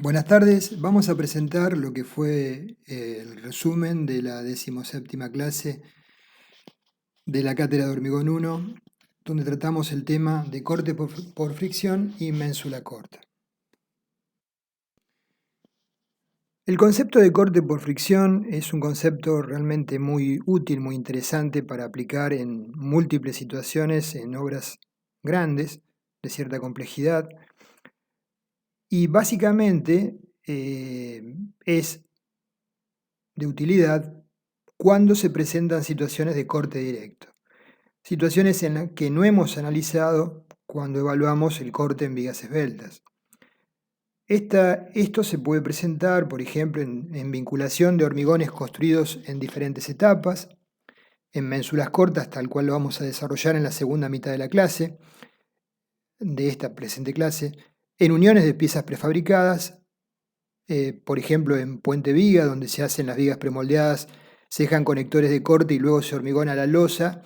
Buenas tardes, vamos a presentar lo que fue el resumen de la 17ª clase de la cátedra de Hormigón 1, donde tratamos el tema de corte por fricción y ménsula corta. El concepto de corte por fricción es un concepto realmente muy útil, muy interesante para aplicar en múltiples situaciones, en obras grandes de cierta complejidad, y básicamente es de utilidad cuando se presentan situaciones de corte directo, situaciones en las que no hemos analizado cuando evaluamos el corte en vigas esbeltas. Esto se puede presentar, por ejemplo, en vinculación de hormigones construidos en diferentes etapas, en ménsulas cortas, tal cual lo vamos a desarrollar en la segunda mitad de la clase, de esta presente clase, en uniones de piezas prefabricadas, por ejemplo, en puente viga, donde se hacen las vigas premoldeadas, se dejan conectores de corte y luego se hormigona la losa,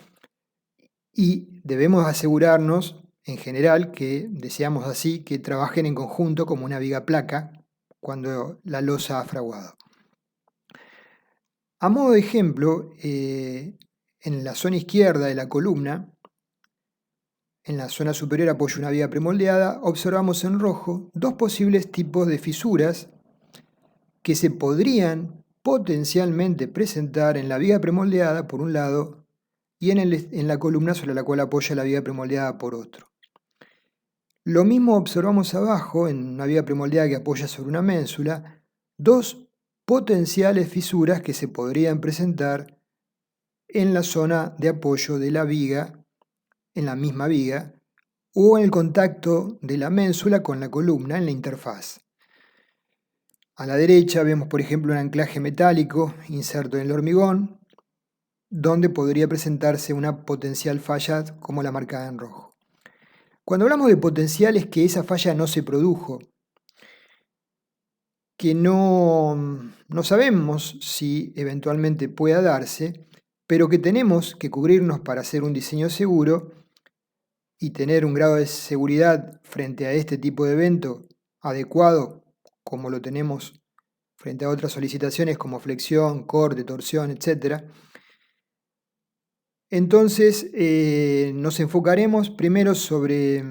y debemos asegurarnos, en general, que deseamos así, que trabajen en conjunto como una viga placa cuando la losa ha fraguado. A modo de ejemplo, en la zona izquierda de la columna, en la zona superior apoyo una viga premoldeada, observamos en rojo dos posibles tipos de fisuras que se podrían potencialmente presentar en la viga premoldeada por un lado y en la columna sobre la cual apoya la viga premoldeada por otro. Lo mismo observamos abajo, en una viga premoldeada que apoya sobre una ménsula, dos potenciales fisuras que se podrían presentar en la zona de apoyo de la viga, en la misma viga, o en el contacto de la ménsula con la columna en la interfaz. A la derecha vemos, por ejemplo, un anclaje metálico inserto en el hormigón, donde podría presentarse una potencial falla como la marcada en rojo. Cuando hablamos de potencial es que esa falla no se produjo, que no sabemos si eventualmente pueda darse, pero que tenemos que cubrirnos para hacer un diseño seguro y tener un grado de seguridad frente a este tipo de evento adecuado, como lo tenemos frente a otras solicitaciones como flexión, corte, torsión, etc. Entonces nos enfocaremos primero sobre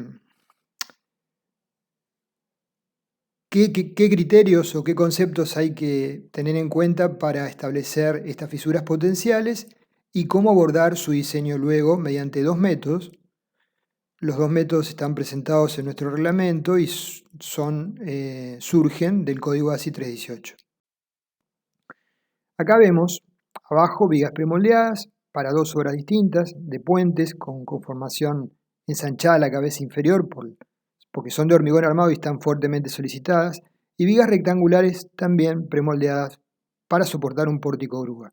¿qué criterios o qué conceptos hay que tener en cuenta para establecer estas fisuras potenciales y cómo abordar su diseño luego mediante dos métodos? Los dos métodos están presentados en nuestro reglamento y surgen del código ASI 318. Acá vemos abajo vigas premoldeadas para dos obras distintas de puentes con conformación ensanchada a la cabeza inferior porque son de hormigón armado y están fuertemente solicitadas, y vigas rectangulares también premoldeadas para soportar un pórtico grúa.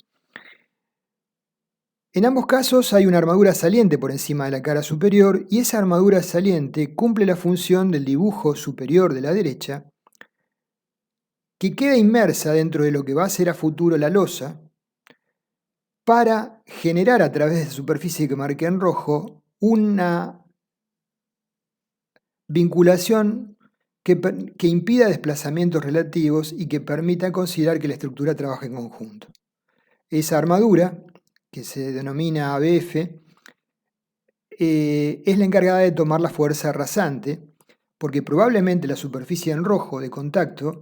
En ambos casos hay una armadura saliente por encima de la cara superior y esa armadura saliente cumple la función del dibujo superior de la derecha, que queda inmersa dentro de lo que va a ser a futuro la losa, para generar a través de la superficie que marqué en rojo una vinculación que impida desplazamientos relativos y que permita considerar que la estructura trabaje en conjunto. Esa armadura, que se denomina ABF, es la encargada de tomar la fuerza rasante, porque probablemente la superficie en rojo de contacto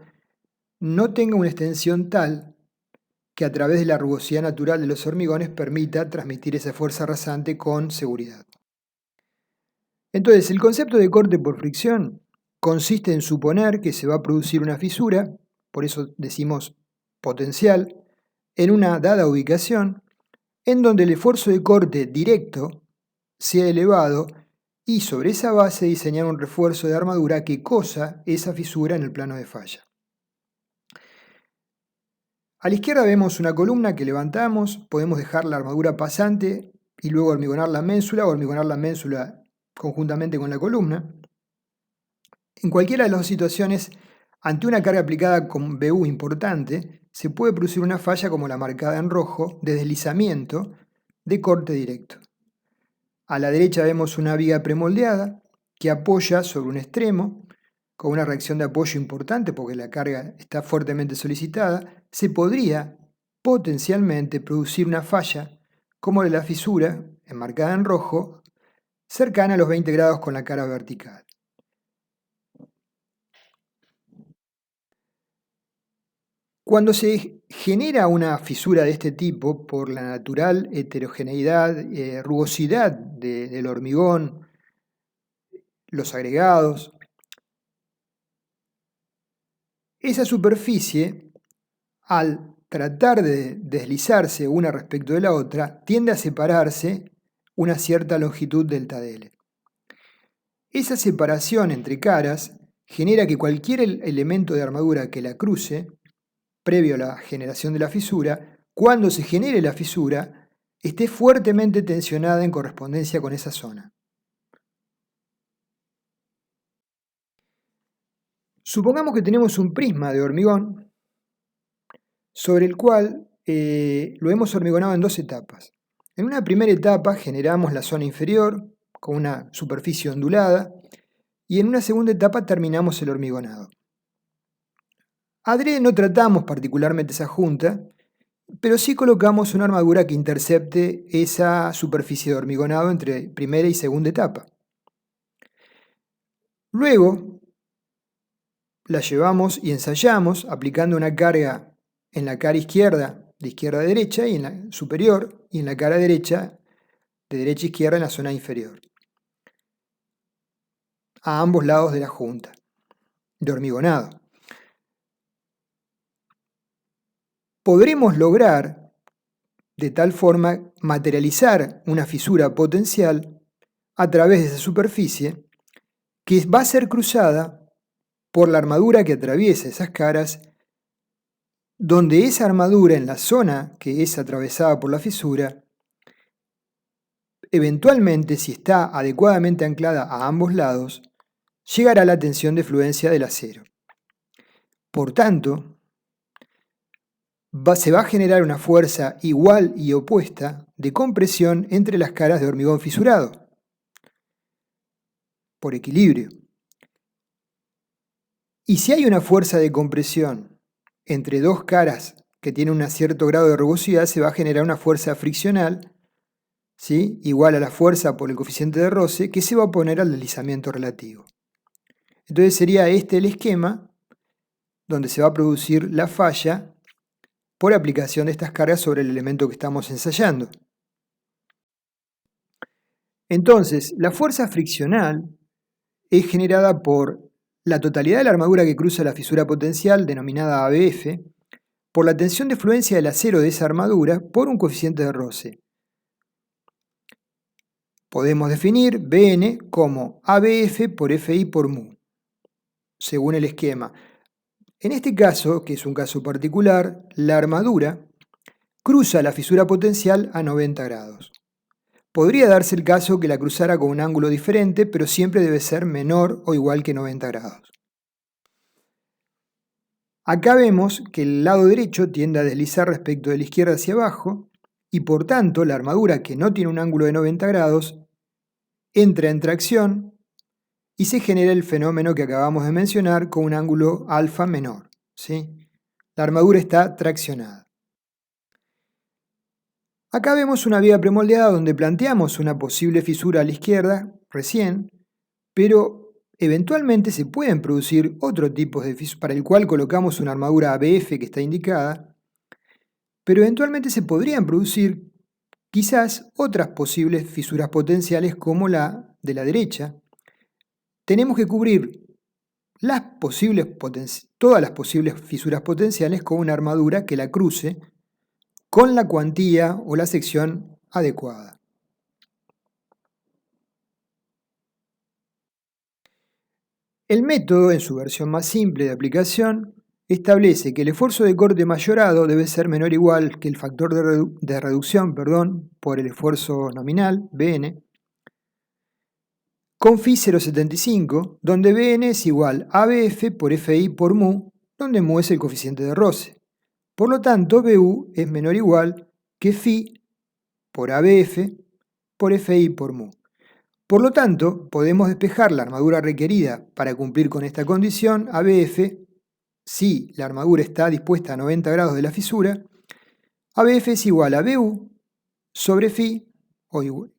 no tenga una extensión tal que a través de la rugosidad natural de los hormigones permita transmitir esa fuerza rasante con seguridad. Entonces, el concepto de corte por fricción consiste en suponer que se va a producir una fisura, por eso decimos potencial, en una dada ubicación, en donde el esfuerzo de corte directo sea elevado y sobre esa base diseñar un refuerzo de armadura que cosa esa fisura en el plano de falla. A la izquierda vemos una columna que levantamos, podemos dejar la armadura pasante y luego hormigonar la ménsula o hormigonar la ménsula conjuntamente con la columna. En cualquiera de las dos situaciones, ante una carga aplicada con BU importante, se puede producir una falla como la marcada en rojo de deslizamiento de corte directo. A la derecha vemos una viga premoldeada que apoya sobre un extremo con una reacción de apoyo importante porque la carga está fuertemente solicitada, se podría potencialmente producir una falla como la fisura, enmarcada en rojo, cercana a los 20 grados con la cara vertical. Cuando se genera una fisura de este tipo por la natural heterogeneidad, rugosidad del hormigón, los agregados, esa superficie, al tratar de deslizarse una respecto de la otra, tiende a separarse una cierta longitud delta dL. Esa separación entre caras genera que cualquier elemento de armadura que la cruce, previo a la generación de la fisura, cuando se genere la fisura, esté fuertemente tensionada en correspondencia con esa zona. Supongamos que tenemos un prisma de hormigón sobre el cual lo hemos hormigonado en dos etapas. En una primera etapa generamos la zona inferior con una superficie ondulada y en una segunda etapa terminamos el hormigonado. Adrede no tratamos particularmente esa junta, pero sí colocamos una armadura que intercepte esa superficie de hormigonado entre primera y segunda etapa. Luego la llevamos y ensayamos aplicando una carga en la cara izquierda, de izquierda a derecha, y en la superior, y en la cara derecha, de derecha a izquierda en la zona inferior, a ambos lados de la junta de hormigonado. Podremos lograr de tal forma materializar una fisura potencial a través de esa superficie que va a ser cruzada por la armadura que atraviesa esas caras, donde esa armadura en la zona que es atravesada por la fisura, eventualmente, si está adecuadamente anclada a ambos lados, llegará a la tensión de fluencia del acero. Por tanto, se va a generar una fuerza igual y opuesta de compresión entre las caras de hormigón fisurado, por equilibrio. Y si hay una fuerza de compresión entre dos caras que tienen un cierto grado de rugosidad, se va a generar una fuerza friccional, ¿sí?, igual a la fuerza por el coeficiente de roce, que se va a oponer al deslizamiento relativo. Entonces sería este el esquema donde se va a producir la falla por aplicación de estas cargas sobre el elemento que estamos ensayando. Entonces, la fuerza friccional es generada por la totalidad de la armadura que cruza la fisura potencial, denominada ABF, por la tensión de fluencia del acero de esa armadura por un coeficiente de roce. Podemos definir Bn como ABF por Fi por mu, según el esquema. En este caso, que es un caso particular, la armadura cruza la fisura potencial a 90 grados. Podría darse el caso que la cruzara con un ángulo diferente, pero siempre debe ser menor o igual que 90 grados. Acá vemos que el lado derecho tiende a deslizar respecto de la izquierda hacia abajo y por tanto la armadura que no tiene un ángulo de 90 grados entra en tracción y se genera el fenómeno que acabamos de mencionar con un ángulo alfa menor, ¿sí? La armadura está traccionada. Acá vemos una viga premoldeada donde planteamos una posible fisura a la izquierda recién, pero eventualmente se pueden producir otro tipo de fisuras para el cual colocamos una armadura ABF que está indicada, pero eventualmente se podrían producir quizás otras posibles fisuras potenciales como la de la derecha. Tenemos que cubrir todas las posibles fisuras potenciales con una armadura que la cruce con la cuantía o la sección adecuada. El método, en su versión más simple de aplicación, establece que el esfuerzo de corte mayorado debe ser menor o igual que el factor de reducción por el esfuerzo nominal, Bn, con Φ 0,75, donde Bn es igual a ABF por Fi por mu, donde mu es el coeficiente de roce. Por lo tanto, Bu es menor o igual que Φ por ABF por Fi por mu. Por lo tanto, podemos despejar la armadura requerida para cumplir con esta condición, ABF, si la armadura está dispuesta a 90 grados de la fisura, ABF es igual a BU sobre Φ,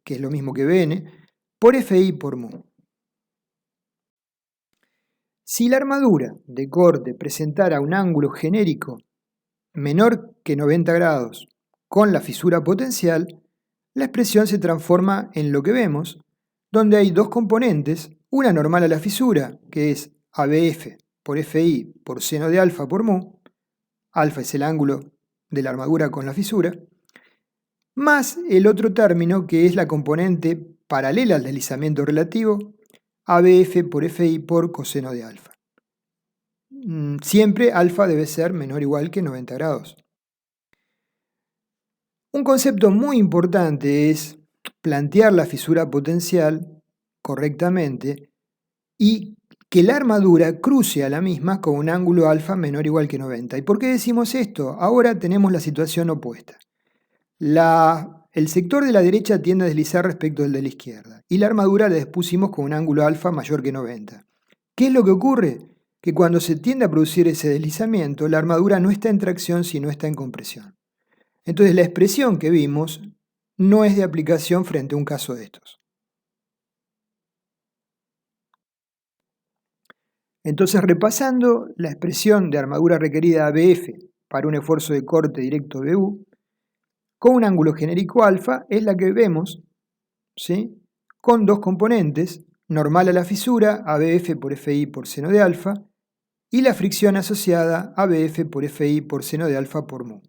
que es lo mismo que Bn, por Fi por mu. Si la armadura de corte presentara un ángulo genérico menor que 90 grados con la fisura potencial, la expresión se transforma en lo que vemos, donde hay dos componentes, una normal a la fisura, que es ABF por Fi por seno de alfa por mu, alfa es el ángulo de la armadura con la fisura, más el otro término que es la componente paralela al deslizamiento relativo, ABF por Fi por coseno de alfa. Siempre alfa debe ser menor o igual que 90 grados. Un concepto muy importante es plantear la fisura potencial correctamente y que la armadura cruce a la misma con un ángulo alfa menor o igual que 90. ¿Y por qué decimos esto? Ahora tenemos la situación opuesta. El sector de la derecha tiende a deslizar respecto del de la izquierda y la armadura la dispusimos con un ángulo alfa mayor que 90. ¿Qué es lo que ocurre? Que cuando se tiende a producir ese deslizamiento, la armadura no está en tracción sino está en compresión. Entonces la expresión que vimos no es de aplicación frente a un caso de estos. Entonces, repasando la expresión de armadura requerida ABF para un esfuerzo de corte directo BU, con un ángulo genérico alfa es la que vemos, ¿sí? Con dos componentes, normal a la fisura, ABF por Fi por seno de alfa, y la fricción asociada, ABF por Fi por seno de alfa por mu.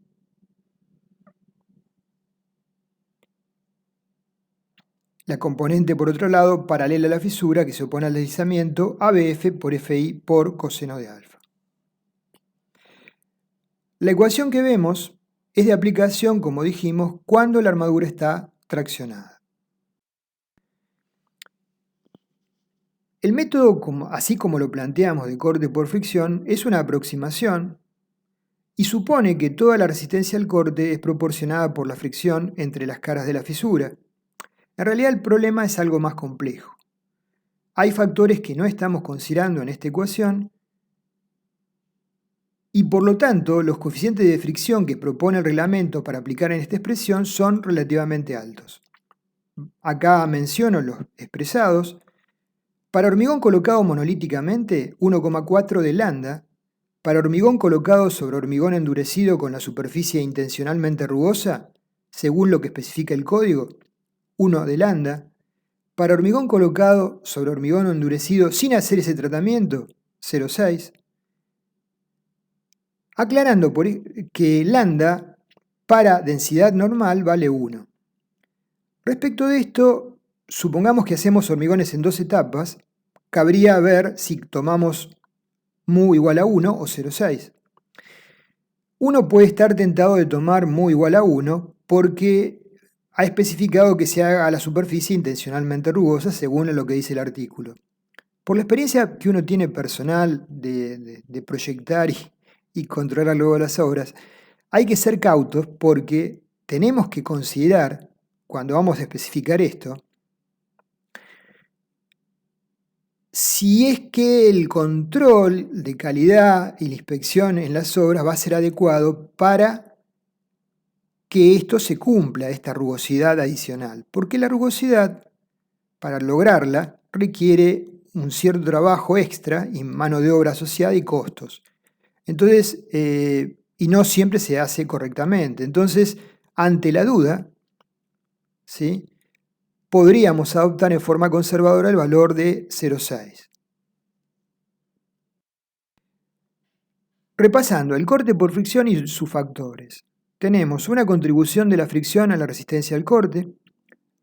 La componente, por otro lado, paralela a la fisura, que se opone al deslizamiento, ABF por Fi por coseno de alfa. La ecuación que vemos es de aplicación, como dijimos, cuando la armadura está traccionada. El método, así como lo planteamos de corte por fricción, es una aproximación y supone que toda la resistencia al corte es proporcionada por la fricción entre las caras de la fisura. En realidad el problema es algo más complejo. Hay factores que no estamos considerando en esta ecuación y por lo tanto los coeficientes de fricción que propone el reglamento para aplicar en esta expresión son relativamente altos. Acá menciono los expresados. Para hormigón colocado monolíticamente, 1,4 de lambda. Para hormigón colocado sobre hormigón endurecido con la superficie intencionalmente rugosa, según lo que especifica el código, 1 de lambda. Para hormigón colocado sobre hormigón endurecido sin hacer ese tratamiento, 0,6. Aclarando que lambda para densidad normal vale 1. Respecto de esto, supongamos que hacemos hormigones en dos etapas, cabría ver si tomamos mu igual a 1 o 0,6. Uno puede estar tentado de tomar mu igual a 1 porque ha especificado que se haga a la superficie intencionalmente rugosa según lo que dice el artículo. Por la experiencia que uno tiene personal de proyectar y controlar luego las obras, hay que ser cautos porque tenemos que considerar, cuando vamos a especificar esto, si es que el control de calidad y la inspección en las obras va a ser adecuado para que esto se cumpla, esta rugosidad adicional. Porque la rugosidad, para lograrla, requiere un cierto trabajo extra y mano de obra asociada y costos. Entonces, y no siempre se hace correctamente. Entonces, ante la duda, ¿sí?, podríamos adoptar en forma conservadora el valor de 0,6. Repasando el corte por fricción y sus factores. Tenemos una contribución de la fricción a la resistencia al corte,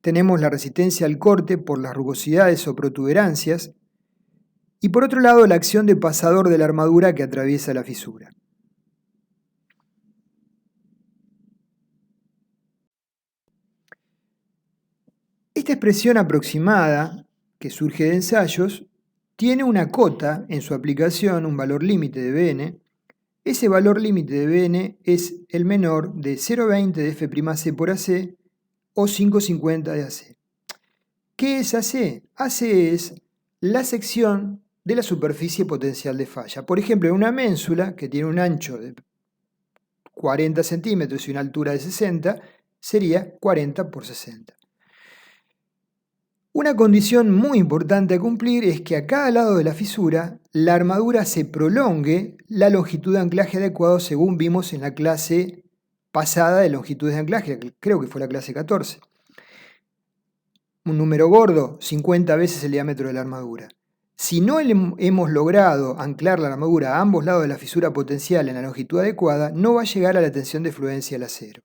tenemos la resistencia al corte por las rugosidades o protuberancias, y por otro lado la acción de pasador de la armadura que atraviesa la fisura. Esta expresión aproximada, que surge de ensayos, tiene una cota en su aplicación, un valor límite de Bn. Ese valor límite de Bn es el menor de 0,20 de F'Ac por AC o 5,50 de AC. ¿Qué es AC? AC es la sección de la superficie potencial de falla. Por ejemplo, en una ménsula que tiene un ancho de 40 centímetros y una altura de 60, sería 40 por 60. Una condición muy importante a cumplir es que a cada lado de la fisura, la armadura se prolongue la longitud de anclaje adecuado según vimos en la clase pasada de longitudes de anclaje, creo que fue la clase 14. Un número gordo, 50 veces el diámetro de la armadura. Si no hemos logrado anclar la armadura a ambos lados de la fisura potencial en la longitud adecuada, no va a llegar a la tensión de fluencia al acero.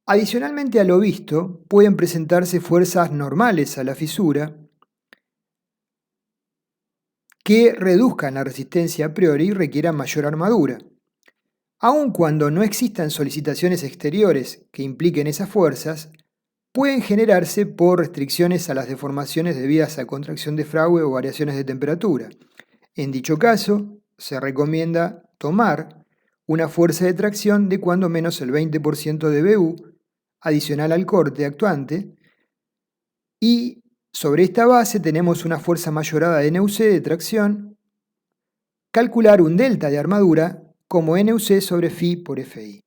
Adicionalmente a lo visto, pueden presentarse fuerzas normales a la fisura que reduzcan la resistencia a priori y requieran mayor armadura. Aun cuando no existan solicitaciones exteriores que impliquen esas fuerzas, pueden generarse por restricciones a las deformaciones debidas a contracción de fragua o variaciones de temperatura. En dicho caso, se recomienda tomar una fuerza de tracción de cuando menos el 20% de BU adicional al corte actuante, y sobre esta base tenemos una fuerza mayorada de NUC de tracción, calcular un delta de armadura como NUC sobre Φ por Fi.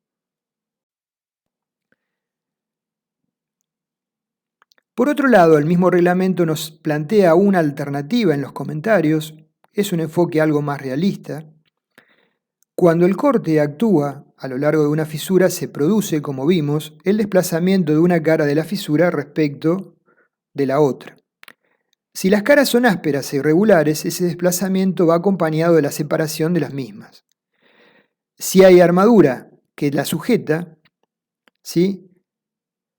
Por otro lado, el mismo reglamento nos plantea una alternativa en los comentarios, es un enfoque algo más realista. Cuando el corte actúa a lo largo de una fisura se produce, como vimos, el desplazamiento de una cara de la fisura respecto de la otra. Si las caras son ásperas e irregulares, ese desplazamiento va acompañado de la separación de las mismas. Si hay armadura que la sujeta, ¿sí?,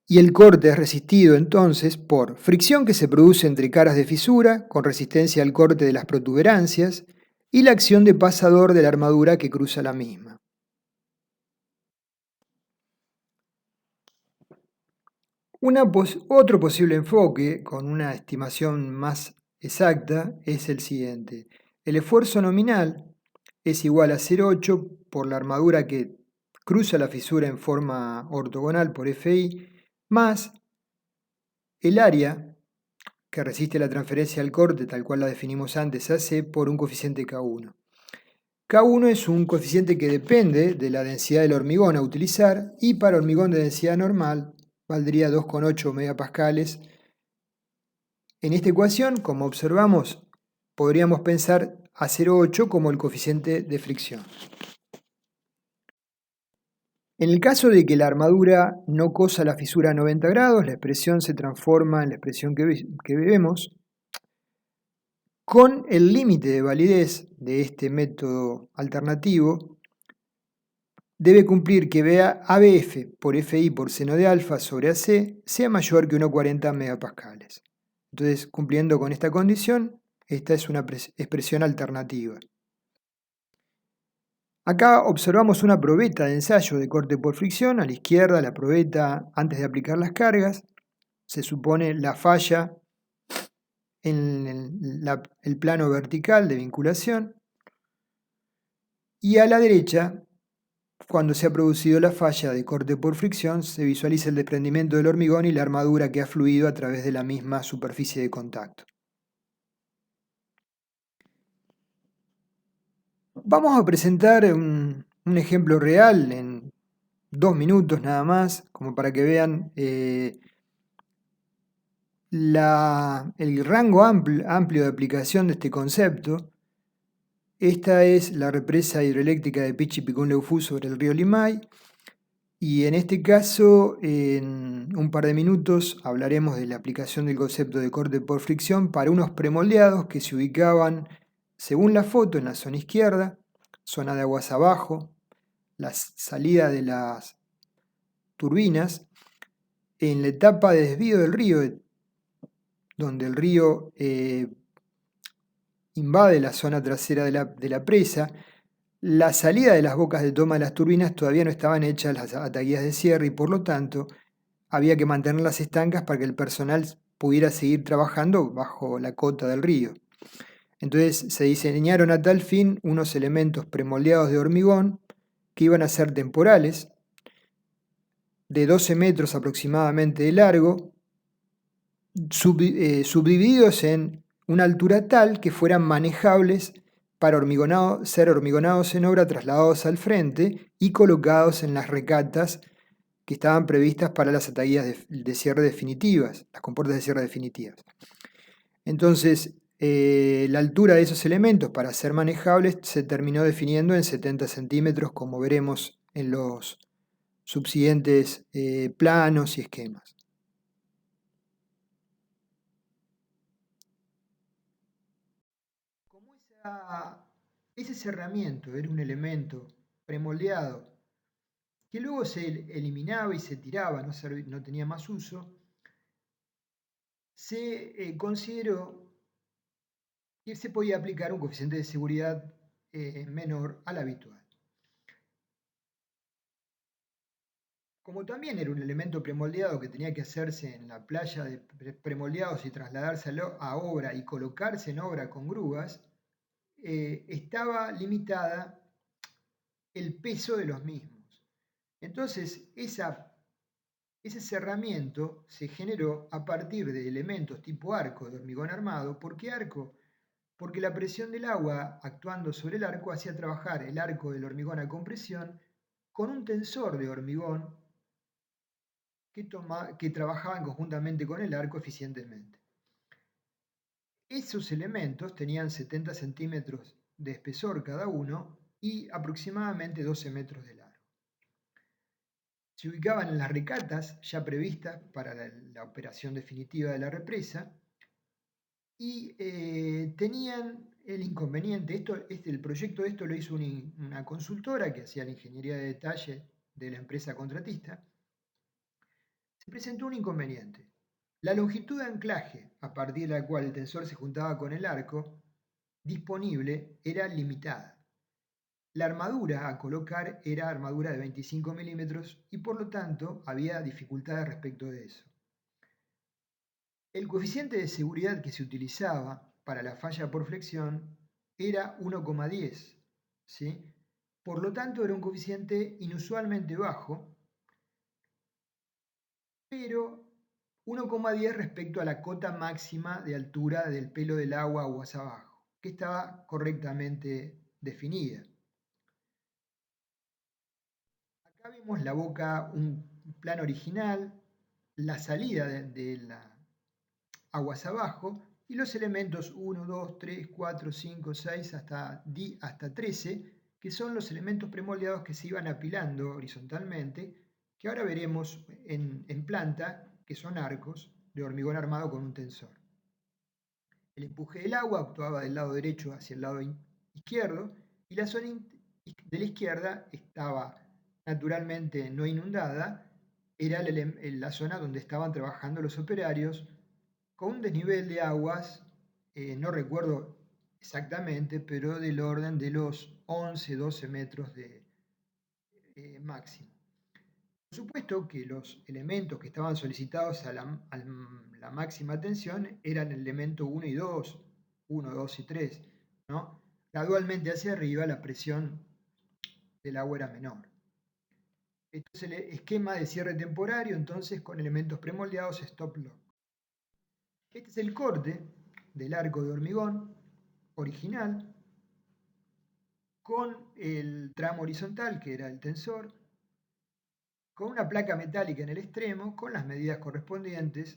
y el corte es resistido entonces por fricción que se produce entre caras de fisura, con resistencia al corte de las protuberancias, y la acción de pasador de la armadura que cruza la misma. Otro posible enfoque, con una estimación más exacta, es el siguiente. El esfuerzo nominal es igual a 0,8 por la armadura que cruza la fisura en forma ortogonal por Fi, más el área que resiste la transferencia al corte, tal cual la definimos antes, AC, por un coeficiente K1. K1 es un coeficiente que depende de la densidad del hormigón a utilizar, y para hormigón de densidad normal valdría 2,8 megapascales. En esta ecuación, como observamos, podríamos pensar a 0,8 como el coeficiente de fricción. En el caso de que la armadura no cosa la fisura a 90 grados, la expresión se transforma en la expresión que vemos. Con el límite de validez de este método alternativo, debe cumplir que ABF por Fi por seno de alfa sobre AC sea mayor que 1,40 megapascales. Entonces, cumpliendo con esta condición, esta es una expresión alternativa. Acá observamos una probeta de ensayo de corte por fricción. A la izquierda, la probeta antes de aplicar las cargas. Se supone la falla en el plano vertical de vinculación. Y a la derecha, cuando se ha producido la falla de corte por fricción, se visualiza el desprendimiento del hormigón y la armadura que ha fluido a través de la misma superficie de contacto. Vamos a presentar un ejemplo real en 2 minutos nada más, como para que vean el rango amplio de aplicación de este concepto. Esta es la represa hidroeléctrica de Pichipicún-Leufú sobre el río Limay, y en este caso, en un par de minutos, hablaremos de la aplicación del concepto de corte por fricción para unos premoldeados que se ubicaban, según la foto, en la zona izquierda, zona de aguas abajo, la salida de las turbinas, en la etapa de desvío del río, donde el río invade la zona trasera de la presa. La salida de las bocas de toma de las turbinas todavía no estaban hechas las ataguías de cierre, y por lo tanto había que mantenerlas estancas para que el personal pudiera seguir trabajando bajo la cota del río. Entonces se diseñaron a tal fin unos elementos premoldeados de hormigón que iban a ser temporales, de 12 metros aproximadamente de largo, subdivididos en una altura tal que fueran manejables para ser hormigonados en obra, trasladados al frente y colocados en las recatas que estaban previstas para las ataguillas de cierre definitivas, las compuertas de cierre definitivas. Entonces, la altura de esos elementos para ser manejables se terminó definiendo en 70 centímetros, como veremos en los subsiguientes planos y esquemas. Como ese cerramiento era un elemento premoldeado que luego se eliminaba y se tiraba, no tenía más uso, se consideró que se podía aplicar un coeficiente de seguridad menor al habitual. Como también era un elemento premoldeado que tenía que hacerse en la playa de premoldeados y trasladarse a obra y colocarse en obra con grúas, estaba limitada el peso de los mismos. Entonces, ese cerramiento se generó a partir de elementos tipo arco de hormigón armado. ¿Por qué arco? Porque la presión del agua actuando sobre el arco hacía trabajar el arco del hormigón a compresión con un tensor de hormigón que trabajaban conjuntamente con el arco eficientemente. Esos elementos tenían 70 centímetros de espesor cada uno y aproximadamente 12 metros de largo. Se ubicaban en las recatas ya previstas para la operación definitiva de la represa y tenían el inconveniente, el proyecto de esto lo hizo una consultora que hacía la ingeniería de detalle de la empresa contratista. Se presentó un inconveniente. La longitud de anclaje a partir de la cual el tensor se juntaba con el arco disponible era limitada. La armadura a colocar era armadura de 25 milímetros y por lo tanto había dificultades respecto de eso. El coeficiente de seguridad que se utilizaba para la falla por flexión era 1,10, ¿sí? Por lo tanto era un coeficiente inusualmente bajo, pero 1,10 respecto a la cota máxima de altura del pelo del agua aguas abajo, que estaba correctamente definida. Acá vemos la boca, un plano original, la salida de la aguas abajo y los elementos 1, 2, 3, 4, 5, 6 hasta 13, que son los elementos premoldeados que se iban apilando horizontalmente, que ahora veremos en planta, que son arcos de hormigón armado con un tensor. El empuje del agua actuaba del lado derecho hacia el lado izquierdo y la zona de la izquierda estaba naturalmente no inundada, era la zona donde estaban trabajando los operarios con un desnivel de aguas, no recuerdo exactamente, pero del orden de los 11, 12 metros de máximo. Por supuesto que los elementos que estaban solicitados a la máxima tensión eran el elemento 1 y 2, 1, 2 y 3, ¿no? Gradualmente hacia arriba la presión del agua era menor. Este es el esquema de cierre temporario, entonces con elementos premoldeados stop lock. Este es el corte del arco de hormigón original con el tramo horizontal, que era el tensor, con una placa metálica en el extremo, con las medidas correspondientes,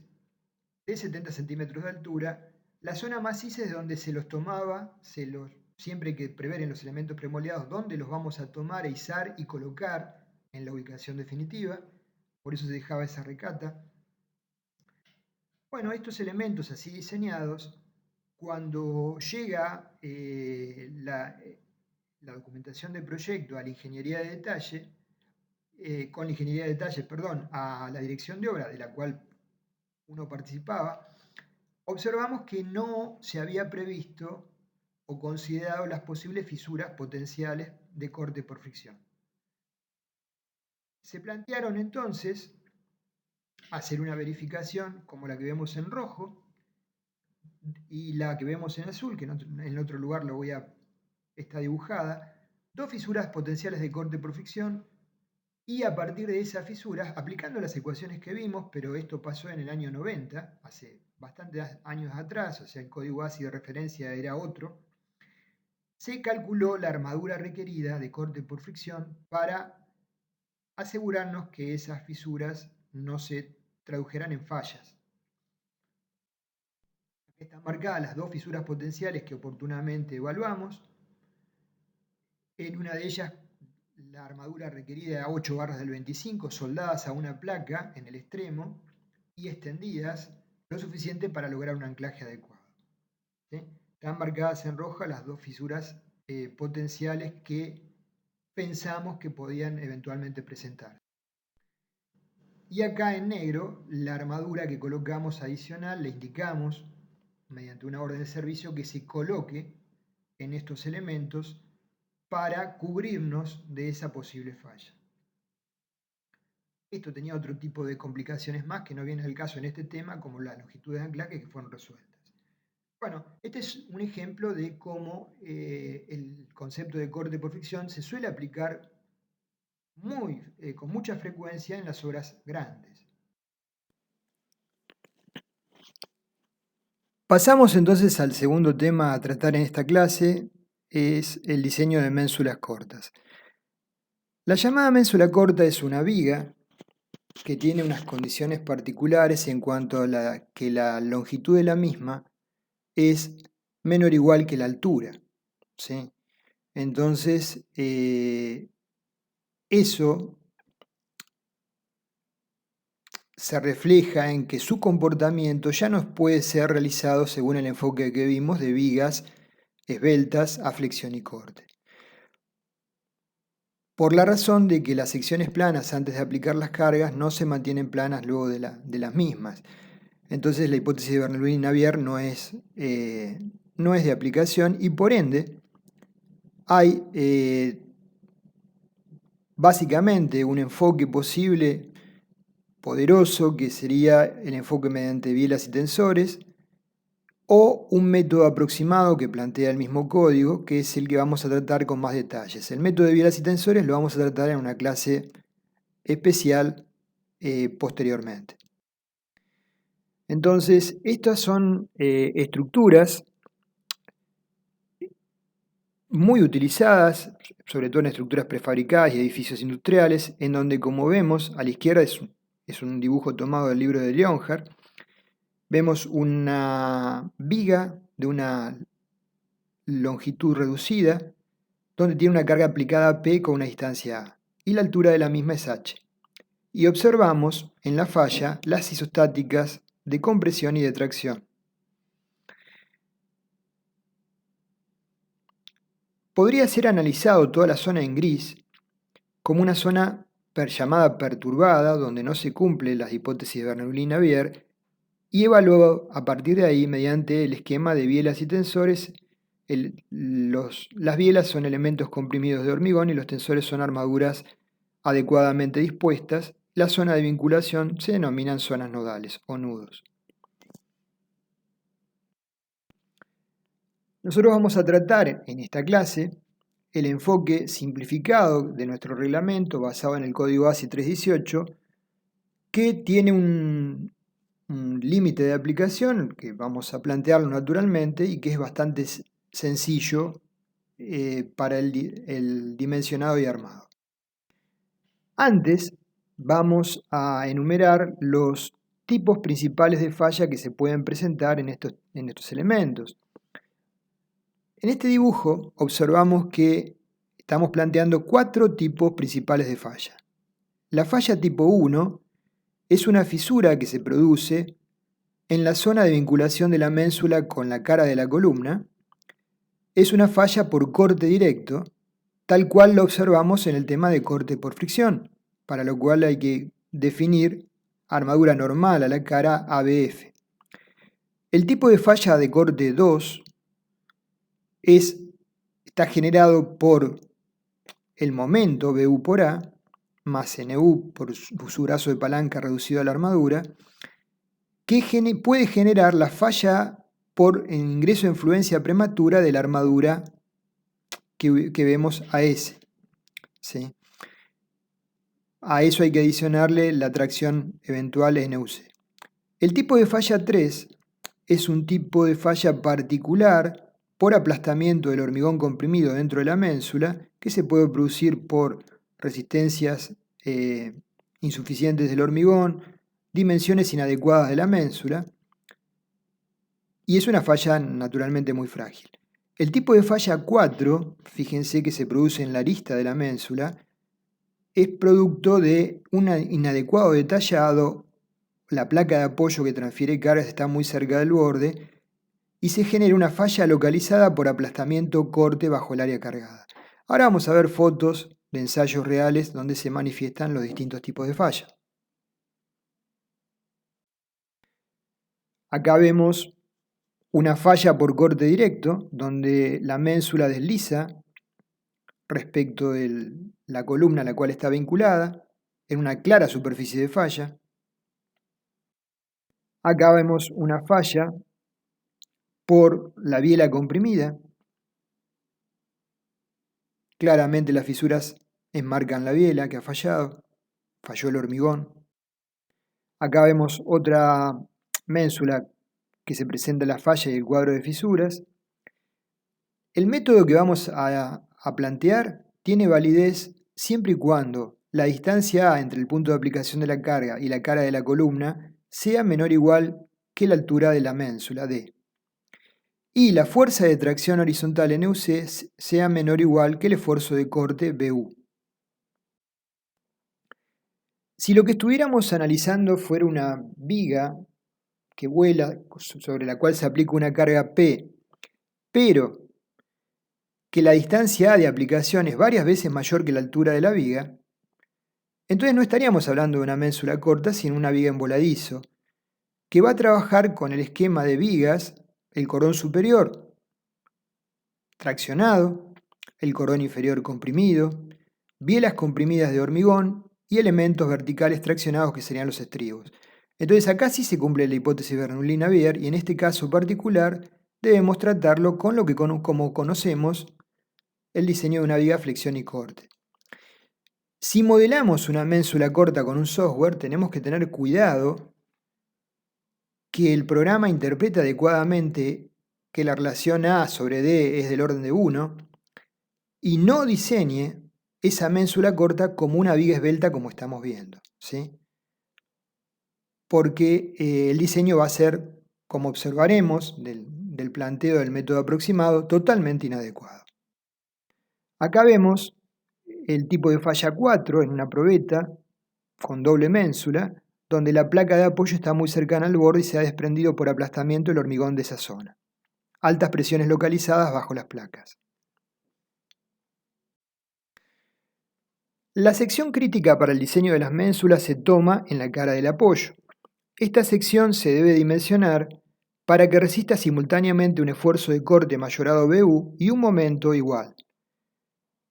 de 70 centímetros de altura. La zona maciza es donde se los tomaba, siempre hay que prever en los elementos premoldeados dónde los vamos a tomar, izar y colocar en la ubicación definitiva, por eso se dejaba esa recata. Bueno, estos elementos así diseñados, cuando llega la documentación del proyecto a la ingeniería de detalle, con la ingeniería de detalle, perdón, a la dirección de obra de la cual uno participaba, observamos que no se había previsto o considerado las posibles fisuras potenciales de corte por fricción. Se plantearon entonces hacer una verificación como la que vemos en rojo y la que vemos en azul, que en otro lugar está dibujada, dos fisuras potenciales de corte por fricción Y a partir de esas fisuras, aplicando las ecuaciones que vimos, pero esto pasó en el año 90, hace bastantes años atrás, o sea, el código ASCII de referencia era otro, se calculó la armadura requerida de corte por fricción para asegurarnos que esas fisuras no se tradujeran en fallas. Aquí están marcadas las dos fisuras potenciales que oportunamente evaluamos. En una de ellas, la armadura requerida era 8 barras del 25, soldadas a una placa en el extremo y extendidas lo suficiente para lograr un anclaje adecuado. ¿Sí? Están marcadas en roja las dos fisuras potenciales que pensamos que podían eventualmente presentar. Y acá en negro, la armadura que colocamos adicional, le indicamos mediante una orden de servicio que se coloque en estos elementos para cubrirnos de esa posible falla. Esto tenía otro tipo de complicaciones más que no viene al caso en este tema, como las longitudes de anclaje que fueron resueltas. Bueno, este es un ejemplo de cómo el concepto de corte por fricción se suele aplicar con mucha frecuencia en las obras grandes. Pasamos entonces al segundo tema a tratar en esta clase, es el diseño de ménsulas cortas. La llamada ménsula corta es una viga que tiene unas condiciones particulares en cuanto a que la longitud de la misma es menor o igual que la altura, ¿sí? Entonces, eso se refleja en que su comportamiento ya no puede ser realizado según el enfoque que vimos de vigas esbeltas a flexión y corte. Por la razón de que las secciones planas antes de aplicar las cargas no se mantienen planas luego de las mismas. Entonces la hipótesis de Bernoulli-Navier no es de aplicación y por ende hay básicamente un enfoque posible poderoso que sería el enfoque mediante bielas y tensores o un método aproximado que plantea el mismo código, que es el que vamos a tratar con más detalles. El método de bielas y tensores lo vamos a tratar en una clase especial posteriormente. Entonces, estas son estructuras muy utilizadas, sobre todo en estructuras prefabricadas y edificios industriales, en donde, como vemos, a la izquierda es un dibujo tomado del libro de Leonhardt, vemos una viga de una longitud reducida, donde tiene una carga aplicada P con una distancia A, y la altura de la misma es H. Y observamos en la falla las isostáticas de compresión y de tracción. Podría ser analizado toda la zona en gris como una zona llamada perturbada, donde no se cumplen las hipótesis de Bernoulli-Navier, y evaluado a partir de ahí mediante el esquema de bielas y tensores. Las bielas son elementos comprimidos de hormigón y los tensores son armaduras adecuadamente dispuestas. La zona de vinculación se denominan zonas nodales o nudos. Nosotros vamos a tratar en esta clase el enfoque simplificado de nuestro reglamento basado en el código ASCII 318, que tiene un límite de aplicación que vamos a plantearlo naturalmente y que es bastante sencillo para el dimensionado y armado. Antes vamos a enumerar los tipos principales de falla que se pueden presentar en estos elementos. En este dibujo observamos que estamos planteando 4 tipos principales de falla. La falla tipo 1 es una fisura que se produce en la zona de vinculación de la ménsula con la cara de la columna. Es una falla por corte directo, tal cual lo observamos en el tema de corte por fricción, para lo cual hay que definir armadura normal a la cara ABF. El tipo de falla de corte 2 está generado por el momento BU por A más NU por su brazo de palanca reducido a la armadura, que puede generar la falla por el ingreso de influencia prematura de la armadura que vemos AS. ¿Sí? A eso hay que adicionarle la tracción eventual NUC. El tipo de falla 3 es un tipo de falla particular por aplastamiento del hormigón comprimido dentro de la ménsula, que se puede producir por resistencias insuficientes del hormigón, dimensiones inadecuadas de la ménsula, y es una falla naturalmente muy frágil. El tipo de falla 4, fíjense que se produce en la arista de la ménsula, es producto de un inadecuado detallado, la placa de apoyo que transfiere cargas está muy cerca del borde y se genera una falla localizada por aplastamiento corte bajo el área cargada. Ahora vamos a ver fotos de ensayos reales donde se manifiestan los distintos tipos de falla. Acá vemos una falla por corte directo, donde la ménsula desliza respecto de la columna a la cual está vinculada, en una clara superficie de falla. Acá vemos una falla por la biela comprimida. Claramente las fisuras enmarcan la biela que ha fallado, falló el hormigón. Acá vemos otra ménsula que se presenta la falla y el cuadro de fisuras. El método que vamos a plantear tiene validez siempre y cuando la distancia A entre el punto de aplicación de la carga y la cara de la columna sea menor o igual que la altura de la ménsula D. Y la fuerza de tracción horizontal NUC sea menor o igual que el esfuerzo de corte BU. Si lo que estuviéramos analizando fuera una viga que vuela, sobre la cual se aplica una carga P, pero que la distancia A de aplicación es varias veces mayor que la altura de la viga, entonces no estaríamos hablando de una ménsula corta, sino una viga en voladizo, que va a trabajar con el esquema de vigas, el cordón superior traccionado, el cordón inferior comprimido, bielas comprimidas de hormigón y elementos verticales traccionados que serían los estribos. Entonces acá sí se cumple la hipótesis Bernoulli-Navier y en este caso particular debemos tratarlo con lo que como conocemos el diseño de una viga flexión y corte. Si modelamos una ménsula corta con un software, tenemos que tener cuidado que el programa interprete adecuadamente que la relación A sobre D es del orden de 1 y no diseñe esa ménsula corta como una viga esbelta como estamos viendo, ¿sí? Porque el diseño va a ser, como observaremos del planteo del método aproximado, totalmente inadecuado. Acá vemos el tipo de falla 4 en una probeta con doble ménsula, donde la placa de apoyo está muy cercana al borde y se ha desprendido por aplastamiento el hormigón de esa zona. Altas presiones localizadas bajo las placas. La sección crítica para el diseño de las ménsulas se toma en la cara del apoyo. Esta sección se debe dimensionar para que resista simultáneamente un esfuerzo de corte mayorado BU y un momento igual.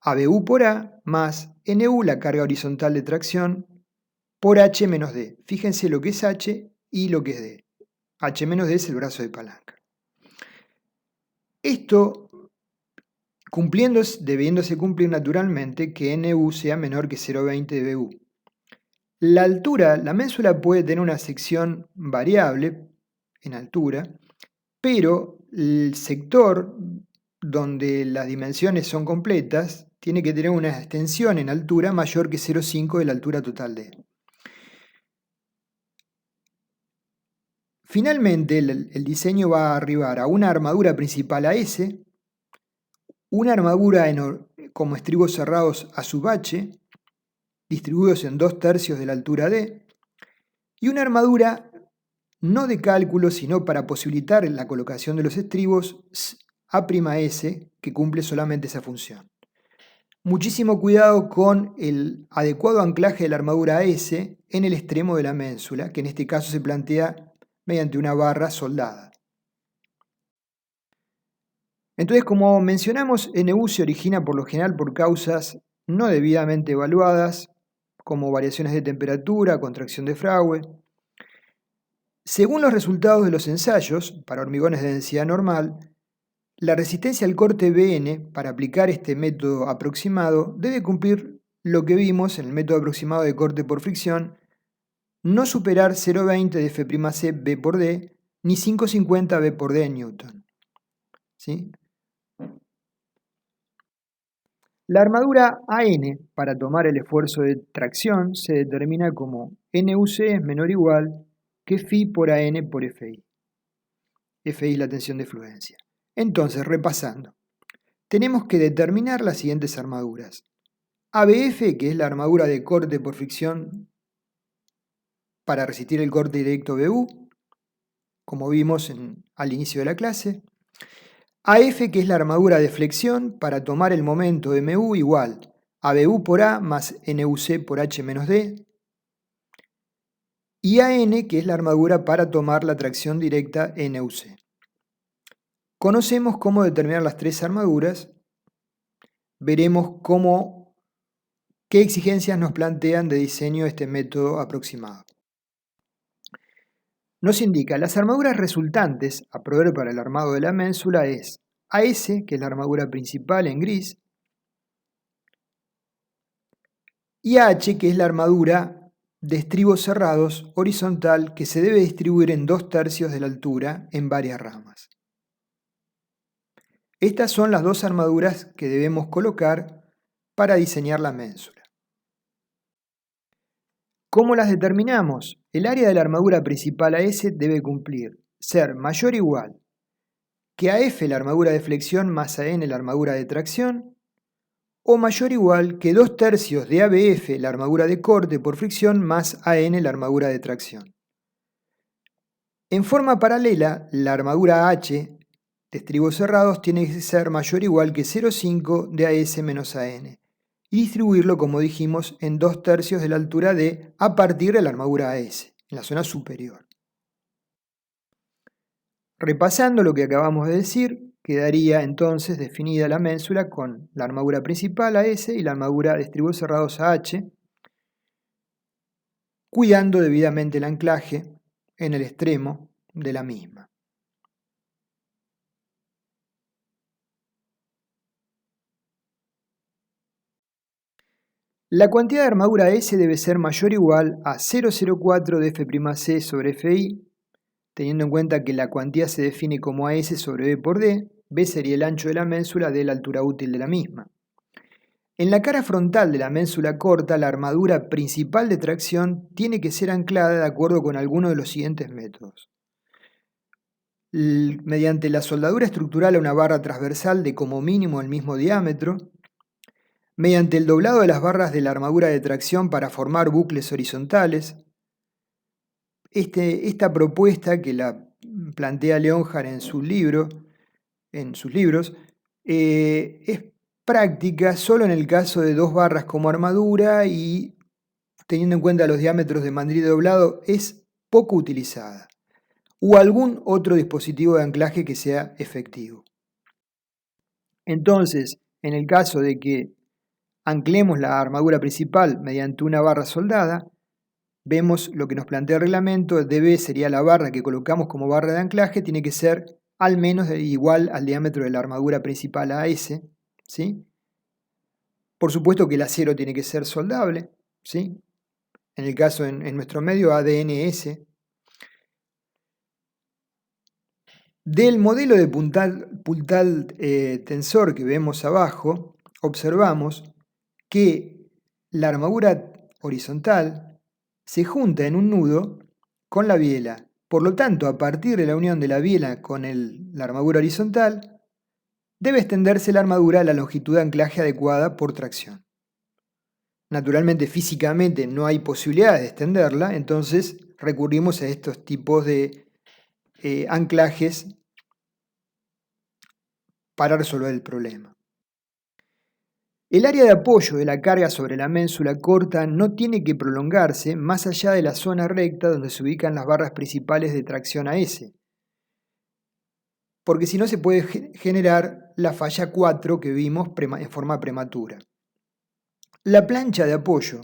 ABU por A más NU, la carga horizontal de tracción, por H menos D. Fíjense lo que es H y lo que es D. H menos D es el brazo de palanca. Esto debiéndose cumplir naturalmente que NU sea menor que 0,20 de BU. La altura, la ménsula puede tener una sección variable en altura, pero el sector donde las dimensiones son completas tiene que tener una extensión en altura mayor que 0,5 de la altura total de. Finalmente, el diseño va a arribar a una armadura principal AS, una armadura como estribos cerrados a sub H, distribuidos en 2/3 de la altura D, y una armadura no de cálculo, sino para posibilitar la colocación de los estribos A'S, que cumple solamente esa función. Muchísimo cuidado con el adecuado anclaje de la armadura AS en el extremo de la ménsula, que en este caso se plantea mediante una barra soldada. Entonces, como mencionamos, NU se origina por lo general por causas no debidamente evaluadas, como variaciones de temperatura, contracción de fragua. Según los resultados de los ensayos para hormigones de densidad normal, la resistencia al corte BN para aplicar este método aproximado debe cumplir lo que vimos en el método aproximado de corte por fricción, no superar 0,20 de F'C B por D, ni 5,50 B por D en Newton. ¿Sí? La armadura AN para tomar el esfuerzo de tracción se determina como NUC es menor o igual que Φ por AN por FI. FI es la tensión de fluencia. Entonces, repasando, tenemos que determinar las siguientes armaduras. ABF, que es la armadura de corte por fricción para resistir el corte directo BU, como vimos al inicio de la clase. AF, que es la armadura de flexión para tomar el momento de MU igual a BU por A más NUC por H menos D. Y AN, que es la armadura para tomar la tracción directa NUC. Conocemos cómo determinar las tres armaduras. Veremos qué exigencias nos plantean de diseño este método aproximado. Nos indica las armaduras resultantes a proveer para el armado de la ménsula es AS, que es la armadura principal en gris, y AH, que es la armadura de estribos cerrados horizontal que se debe distribuir en 2/3 de la altura en varias ramas. Estas son las dos armaduras que debemos colocar para diseñar la ménsula. ¿Cómo las determinamos? El área de la armadura principal AS debe cumplir ser mayor o igual que AF, la armadura de flexión, más AN, la armadura de tracción, o mayor o igual que 2/3 de ABF, la armadura de corte por fricción, más AN, la armadura de tracción. En forma paralela, la armadura H de estribos cerrados tiene que ser mayor o igual que 0,5 de AS menos AN y distribuirlo, como dijimos, en 2/3 de la altura D a partir de la armadura AS, en la zona superior. Repasando lo que acabamos de decir, quedaría entonces definida la ménsula con la armadura principal AS y la armadura de estribos cerrados AH, cuidando debidamente el anclaje en el extremo de la misma. La cantidad de armadura S debe ser mayor o igual a 0,04 de F'C sobre Fi, teniendo en cuenta que la cuantía se define como AS sobre B por D. B sería el ancho de la ménsula de la altura útil de la misma. En la cara frontal de la ménsula corta, la armadura principal de tracción tiene que ser anclada de acuerdo con alguno de los siguientes métodos. Mediante la soldadura estructural a una barra transversal de como mínimo el mismo diámetro, mediante el doblado de las barras de la armadura de tracción para formar bucles horizontales. Esta propuesta que la plantea Leonhardt en sus libros, es práctica solo en el caso de dos barras como armadura y teniendo en cuenta los diámetros de mandril doblado es poco utilizada, o algún otro dispositivo de anclaje que sea efectivo. Entonces, en el caso de que anclemos la armadura principal mediante una barra soldada, vemos lo que nos plantea el reglamento. DB sería la barra que colocamos como barra de anclaje, tiene que ser al menos igual al diámetro de la armadura principal AS, ¿sí? Por supuesto que el acero tiene que ser soldable, ¿sí? En el caso, en nuestro medio, ADNS. Del modelo de puntal tensor que vemos abajo, observamos que la armadura horizontal se junta en un nudo con la biela. Por lo tanto, a partir de la unión de la biela con la armadura horizontal, debe extenderse la armadura a la longitud de anclaje adecuada por tracción. Naturalmente, físicamente no hay posibilidad de extenderla, entonces recurrimos a estos tipos de anclajes para resolver el problema. El área de apoyo de la carga sobre la ménsula corta no tiene que prolongarse más allá de la zona recta donde se ubican las barras principales de tracción AS, porque si no se puede generar la falla 4 que vimos en forma prematura. La plancha de apoyo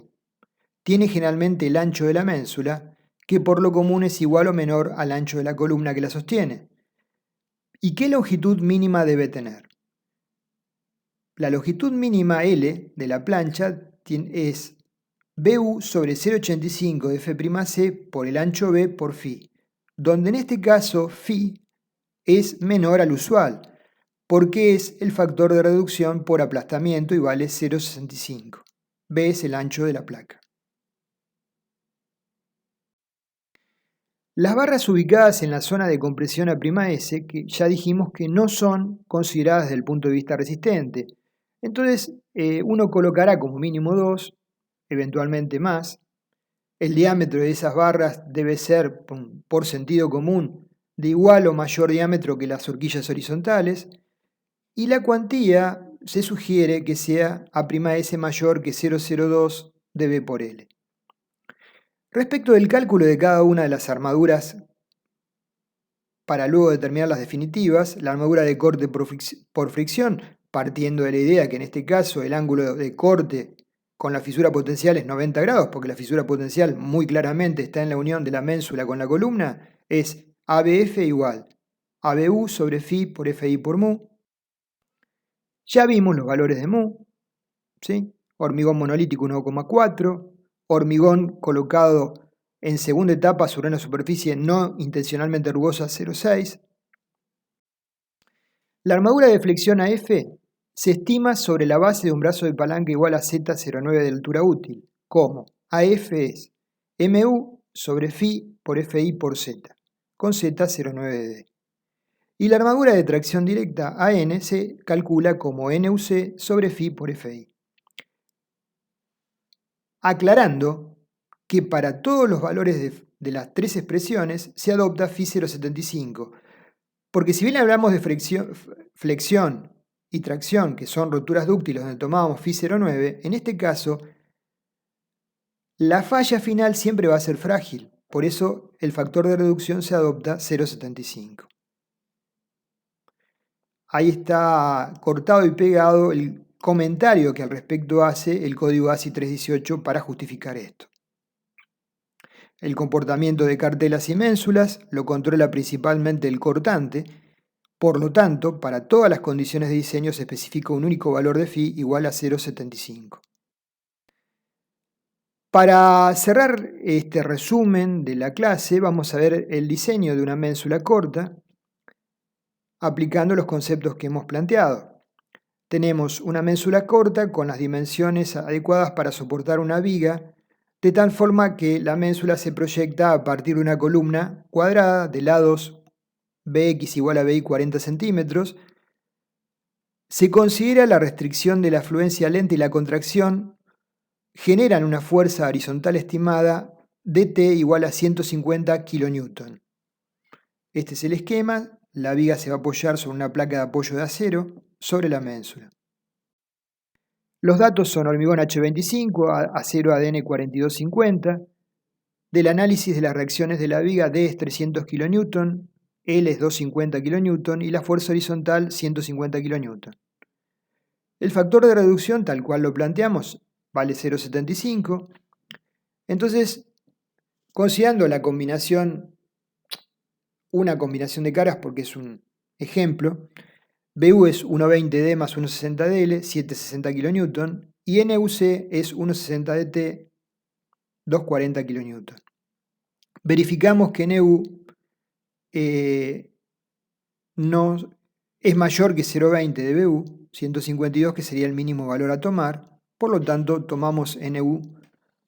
tiene generalmente el ancho de la ménsula, que por lo común es igual o menor al ancho de la columna que la sostiene. ¿Y qué longitud mínima debe tener? La longitud mínima L de la plancha es BU sobre 0,85 de F'C por el ancho B por Φ, donde en este caso Φ es menor al usual, porque es el factor de reducción por aplastamiento y vale 0,65. B es el ancho de la placa. Las barras ubicadas en la zona de compresión A'S, que ya dijimos que no son consideradas desde el punto de vista resistente. Entonces, uno colocará como mínimo 2, eventualmente más. El diámetro de esas barras debe ser, por sentido común, de igual o mayor diámetro que las horquillas horizontales. Y la cuantía se sugiere que sea A'S mayor que 0,02 de B por L. Respecto del cálculo de cada una de las armaduras, para luego determinar las definitivas, la armadura de corte por fricción, partiendo de la idea que en este caso el ángulo de corte con la fisura potencial es 90 grados, porque la fisura potencial muy claramente está en la unión de la ménsula con la columna, es ABF igual ABU sobre Φ por FI por mu. Ya vimos los valores de mu, ¿sí? Hormigón monolítico 1,4, hormigón colocado en segunda etapa sobre una superficie no intencionalmente rugosa 0,6. La armadura de flexión AF se estima sobre la base de un brazo de palanca igual a Z0,9 de altura útil, como AF es MU sobre Φ por FI por Z, con Z0,9 de D. Y la armadura de tracción directa AN se calcula como NUC sobre Φ por FI. Aclarando que para todos los valores de las tres expresiones se adopta Φ 0,75, porque si bien hablamos de flexión y tracción, que son roturas dúctiles donde tomábamos Φ 0,9, en este caso la falla final siempre va a ser frágil, por eso el factor de reducción se adopta 0,75. Ahí está cortado y pegado el comentario que al respecto hace el código ASI 318 para justificar esto. El comportamiento de cartelas y ménsulas lo controla principalmente el cortante, por lo tanto, para todas las condiciones de diseño se especifica un único valor de Φ igual a 0,75. Para cerrar este resumen de la clase, vamos a ver el diseño de una ménsula corta aplicando los conceptos que hemos planteado. Tenemos una ménsula corta con las dimensiones adecuadas para soportar una viga, de tal forma que la ménsula se proyecta a partir de una columna cuadrada de lados Bx igual a Bi 40 centímetros. Se considera la restricción de la afluencia lenta y la contracción generan una fuerza horizontal estimada dt igual a 150 kN. Este es el esquema. La viga se va a apoyar sobre una placa de apoyo de acero sobre la ménsula. Los datos son hormigón H25, acero ADN 4250. Del análisis de las reacciones de la viga, D es 300 kN, L es 250 kN y la fuerza horizontal 150 kN. El factor de reducción, tal cual lo planteamos, vale 0,75. Entonces, considerando la combinación, una combinación de caras porque es un ejemplo, BU es 1,20D más 1,60DL, 760 kN, y NUC es 1,60DT, 240 kN. Verificamos que NU no, es mayor que 0,20 de BU, 152 que sería el mínimo valor a tomar, por lo tanto tomamos NU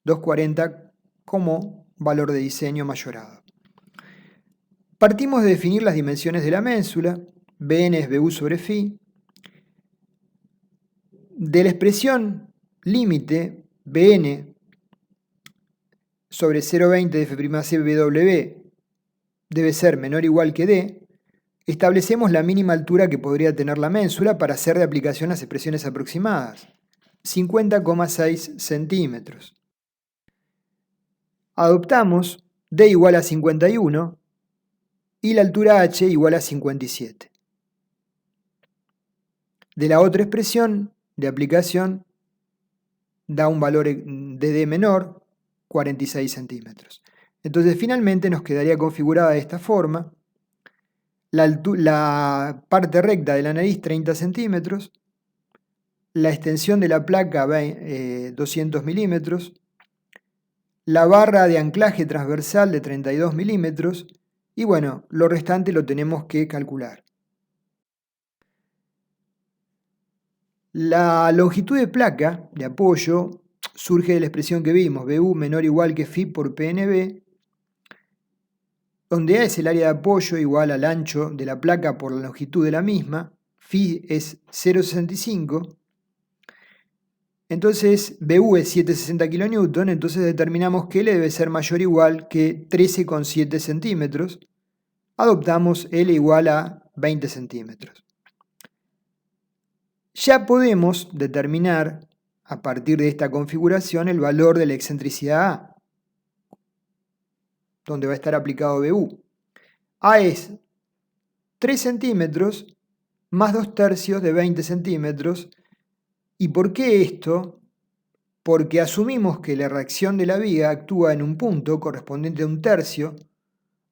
240 como valor de diseño mayorado. Partimos de definir las dimensiones de la ménsula, Bn es BU sobre Φ. De la expresión límite, Bn sobre 0,20 de F'C BW debe ser menor o igual que D, establecemos la mínima altura que podría tener la ménsula para hacer de aplicación las expresiones aproximadas, 50,6 centímetros. Adoptamos D igual a 51 y la altura H igual a 57. De la otra expresión de aplicación da un valor de D menor, 46 centímetros. Entonces finalmente nos quedaría configurada de esta forma: la parte recta de la nariz 30 centímetros, la extensión de la placa 200 milímetros, la barra de anclaje transversal de 32 milímetros y bueno, lo restante lo tenemos que calcular. La longitud de placa de apoyo surge de la expresión que vimos, BU menor o igual que Φ por PNB, donde A es el área de apoyo igual al ancho de la placa por la longitud de la misma, Φ es 0,65, entonces BU es 760 kN, entonces determinamos que L debe ser mayor o igual que 13,7 centímetros, adoptamos L igual a 20 centímetros. Ya podemos determinar a partir de esta configuración el valor de la excentricidad A, donde va a estar aplicado BU. A es 3 centímetros más 2 tercios de 20 centímetros. ¿Y por qué esto? Porque asumimos que la reacción de la viga actúa en un punto correspondiente a un tercio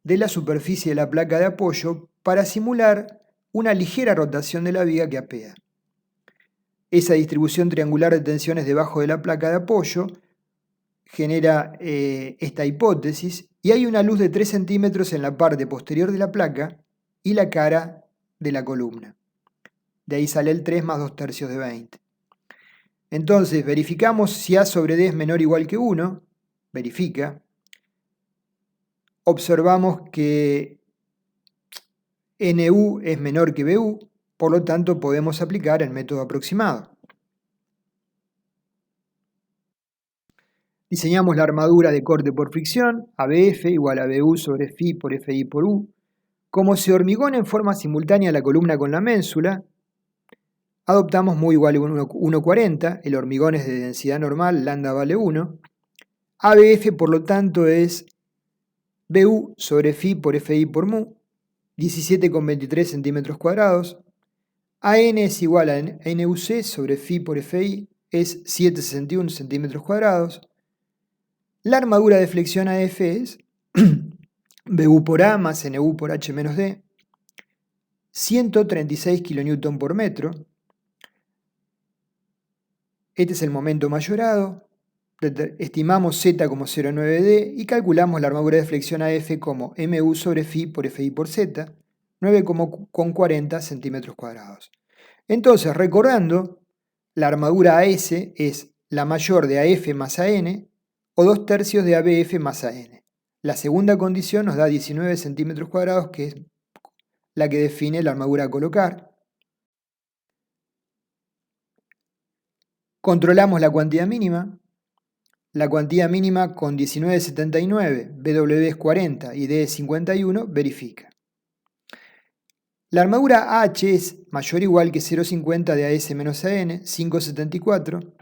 de la superficie de la placa de apoyo para simular una ligera rotación de la viga que apea. Esa distribución triangular de tensiones debajo de la placa de apoyo genera esta hipótesis y hay una luz de 3 centímetros en la parte posterior de la placa y la cara de la columna. De ahí sale el 3 más 2 tercios de 20. Entonces verificamos si A sobre D es menor o igual que 1, verifica. Observamos que NU es menor que BU, por lo tanto podemos aplicar el método aproximado. Diseñamos la armadura de corte por fricción, ABF igual a BU sobre Φ por FI por U. Como se hormigona en forma simultánea la columna con la ménsula, adoptamos mu igual a 1,40, el hormigón es de densidad normal, lambda vale 1. ABF por lo tanto es BU sobre Φ por FI por mu, 17,23 centímetros cuadrados. AN es igual a NUC sobre Φ por FI, es 7,61 centímetros cuadrados. La armadura de flexión AF es BU por A más NU por H menos D, 136 kN por metro. Este es el momento mayorado. Estimamos Z como 0,9D y calculamos la armadura de flexión AF como MU sobre Φ por FI por Z, 9,40 centímetros cuadrados. Entonces, recordando, la armadura AS es la mayor de AF más AN o 2 tercios de ABF más AN. La segunda condición nos da 19 centímetros cuadrados, que es la que define la armadura a colocar. Controlamos la cuantía mínima. La cuantía mínima con 19,79, BW es 40 y D es 51, verifica. La armadura AH es mayor o igual que 0,50 de AS menos AN, 5,74.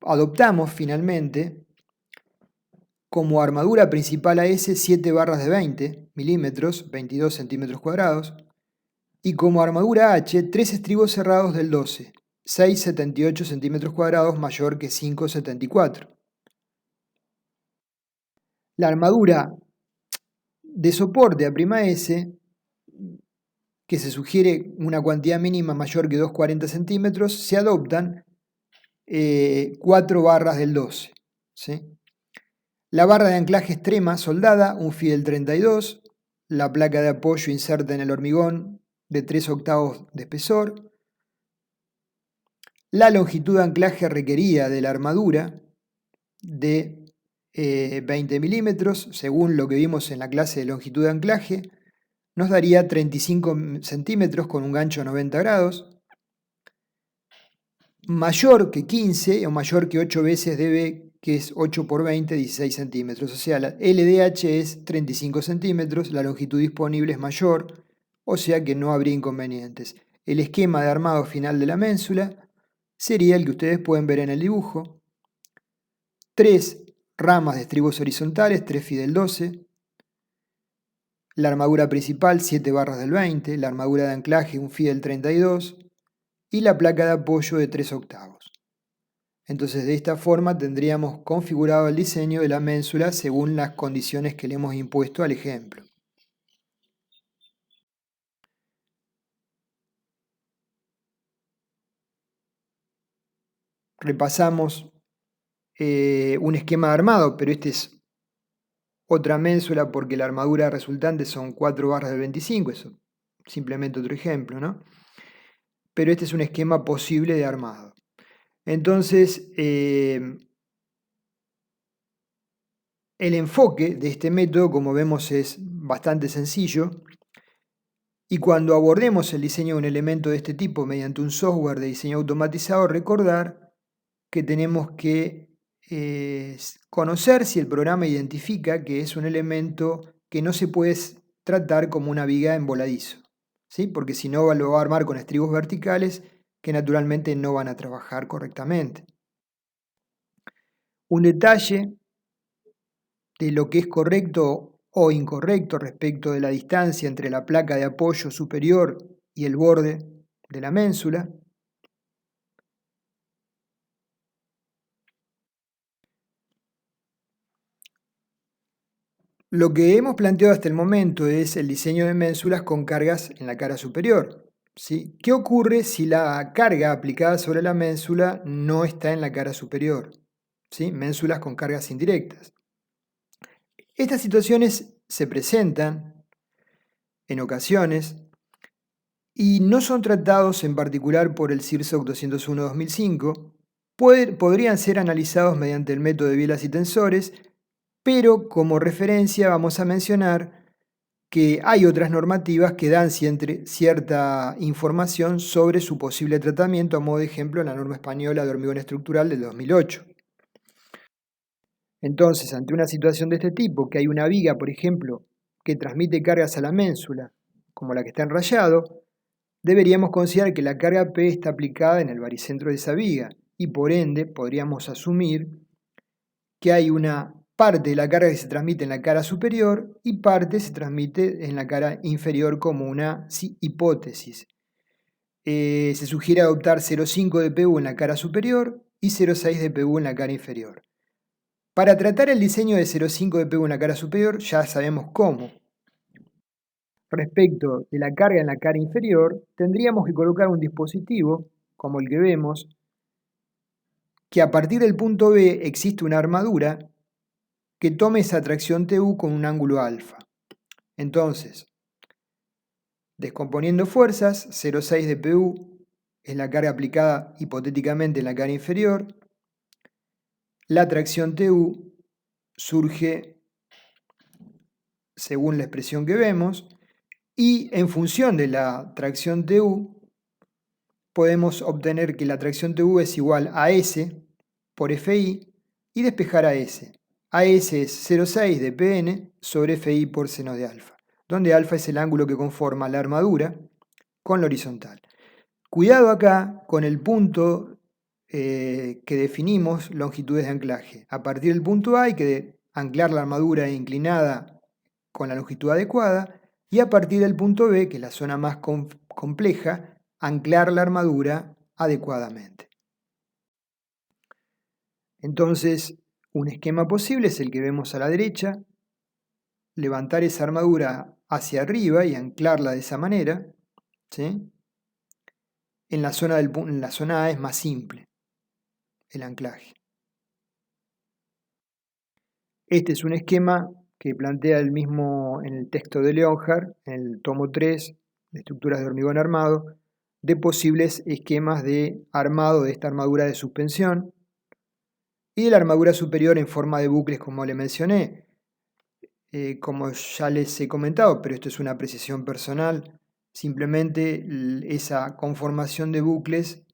Adoptamos finalmente como armadura principal AS 7 barras de 20 milímetros, 22 centímetros cuadrados, y como armadura H 3 estribos cerrados del 12, 6,78 centímetros cuadrados mayor que 5,74. La armadura de soporte a' S, que se sugiere una cuantía mínima mayor que 2,40 centímetros, se adoptan 4 barras del 12. ¿Sí? La barra de anclaje extrema soldada, un Φ del 32, la placa de apoyo inserta en el hormigón de 3/8 de espesor, la longitud de anclaje requerida de la armadura de 20 milímetros, según lo que vimos en la clase de longitud de anclaje, nos daría 35 centímetros con un gancho a 90 grados, mayor que 15 o mayor que 8 veces dB, que es 8 por 20, 16 centímetros. O sea, la LDH es 35 centímetros, la longitud disponible es mayor, o sea que no habría inconvenientes. El esquema de armado final de la ménsula sería el que ustedes pueden ver en el dibujo. 3 ramas de estribos horizontales, 3 Φ del 12. La armadura principal, 7 barras del 20. La armadura de anclaje, un Φ del 32. Y la placa de apoyo de 3/8. Entonces de esta forma tendríamos configurado el diseño de la ménsula según las condiciones que le hemos impuesto al ejemplo. repasamos un esquema armado, pero este es otra ménsula porque la armadura resultante son 4 barras del 25, eso simplemente otro ejemplo, ¿no? Pero este es un esquema posible de armado. Entonces, el enfoque de este método, como vemos, es bastante sencillo. Y cuando abordemos el diseño de un elemento de este tipo mediante un software de diseño automatizado, recordar que tenemos que conocer si el programa identifica que es un elemento que no se puede tratar como una viga en voladizo, ¿sí? Porque si no lo va a armar con estribos verticales que naturalmente no van a trabajar correctamente. Un detalle de lo que es correcto o incorrecto respecto de la distancia entre la placa de apoyo superior y el borde de la ménsula. Lo que hemos planteado hasta el momento es el diseño de ménsulas con cargas en la cara superior, ¿sí? ¿Qué ocurre si la carga aplicada sobre la ménsula no está en la cara superior? ¿Sí? Ménsulas con cargas indirectas. Estas situaciones se presentan en ocasiones y no son tratados en particular por el CIRSOC 201-2005, podrían ser analizados mediante el método de bielas y tensores, pero como referencia vamos a mencionar que hay otras normativas que dan cierta información sobre su posible tratamiento, a modo de ejemplo la norma española de hormigón estructural del 2008. Entonces, ante una situación de este tipo, que hay una viga, por ejemplo, que transmite cargas a la ménsula, como la que está en rayado, deberíamos considerar que la carga P está aplicada en el baricentro de esa viga y por ende podríamos asumir que hay una parte de la carga que se transmite en la cara superior y parte se transmite en la cara inferior como una hipótesis. Se sugiere adoptar 0,5 de PU en la cara superior y 0,6 de PU en la cara inferior. Para tratar el diseño de 0,5 de PU en la cara superior ya sabemos cómo. Respecto de la carga en la cara inferior, tendríamos que colocar un dispositivo, como el que vemos, que a partir del punto B existe una armadura que tome esa tracción TU con un ángulo alfa. Entonces, descomponiendo fuerzas, 0,6 de PU es la carga aplicada hipotéticamente en la cara inferior. La tracción TU surge según la expresión que vemos y en función de la tracción TU podemos obtener que la tracción TU es igual a S por FI y despejar a S. AS es 0,6 de Pn sobre FI por seno de alfa, donde alfa es el ángulo que conforma la armadura con la horizontal. Cuidado acá con el punto que definimos longitudes de anclaje. A partir del punto A hay que anclar la armadura inclinada con la longitud adecuada y a partir del punto B, que es la zona más compleja, anclar la armadura adecuadamente. Entonces, un esquema posible es el que vemos a la derecha, levantar esa armadura hacia arriba y anclarla de esa manera, ¿sí? En la zona A es más simple el anclaje. Este es un esquema que plantea el mismo en el texto de Leonhardt, en el tomo 3 de estructuras de hormigón armado, de posibles esquemas de armado de esta armadura de suspensión y de la armadura superior en forma de bucles, como le mencioné. Como ya les he comentado, pero esto es una apreciación personal, simplemente esa conformación de bucles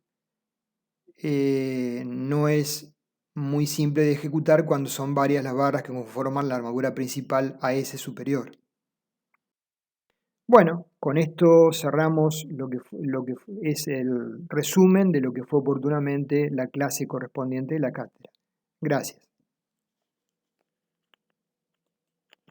no es muy simple de ejecutar cuando son varias las barras que conforman la armadura principal a S superior. Bueno, con esto cerramos lo que es el resumen de lo que fue oportunamente la clase correspondiente de la cátedra. Gracias.